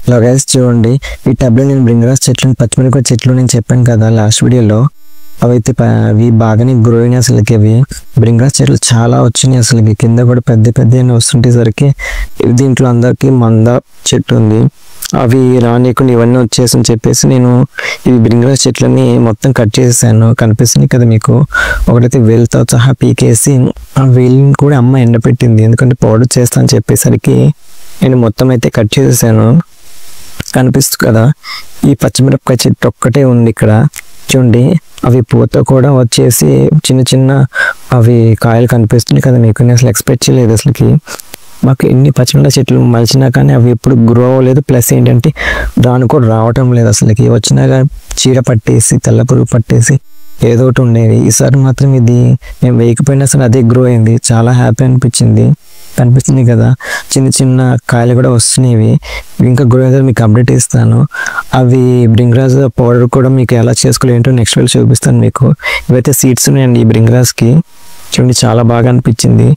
Hello guys, చూడండి ఈ టబ్లో నేను బ్రింగ్రాస్ చెట్లు పచ్చిమిరపకాయ చెట్లు నేను చెప్పాను కదా లాస్ట్ వీడియోలో. అవైతే అవి బాగానే గ్రో అయినాయి. అసలుకి అవి బ్రింగ్రాస్ చెట్లు చాలా వచ్చినాయి. అసలుకి కింద కూడా పెద్ద పెద్ద వస్తుంటేసరికి దీంట్లో అందరికి మంద చెట్టు ఉంది, అవి రానియకుండా ఇవన్నీ వచ్చేసి చెప్పేసి నేను ఈ బ్రింగ్రాస్ చెట్లని మొత్తం కట్ చేసేసాను. కనిపిస్తుంది కదా మీకు, ఒకటైతే వేలుతో సహా పీకేసి ఆ వేలుని కూడా అమ్మ ఎండపెట్టింది, ఎందుకంటే పౌడర్ చేస్తాను చెప్పేసరికి నేను మొత్తం అయితే కట్ చేసేసాను. కనిపిస్తుంది కదా, ఈ పచ్చిమిరపకాయ చెట్టు ఒక్కటే ఉంది ఇక్కడ చూడండి. అవి పూత కూడా వచ్చేసి చిన్న చిన్న అవి కాయలు కనిపిస్తున్నాయి కదా మీకు. నేను అసలు ఎక్స్పెక్ట్ చేయలేదు అసలుకి. మాకు ఎన్ని పచ్చిమిరపకాయ చెట్లు మలిచినా కానీ అవి ఎప్పుడు గ్రో అవ్వలేదు. ప్లస్ ఏంటంటే దాని కూడా రావటం లేదు అసలుకి. వచ్చినా కానీ చీడ పట్టేసి తెల్ల పురుగు పట్టేసి ఏదో ఒకటి ఉండేవి. ఈసారి మాత్రం ఇది మేము వేయకపోయినా సరే అదే గ్రో అయింది. చాలా హ్యాపీ అనిపించింది. కనిపిస్తుంది కదా, చిన్న చిన్న కాయలు కూడా వస్తున్నాయి. ఇంకా గ్రో అయితే మీకు అప్డేట్ ఇస్తాను. అవి బ్రింగ్రాస్ పౌడర్ కూడా మీకు ఎలా చేసుకోలేంటో నెక్స్ట్ వీడియో చూపిస్తాను మీకు. ఇవైతే సీడ్స్ ఉన్నాయండి ఈ బ్రింగ్రాస్కి. చూడండి చాలా బాగా అనిపించింది.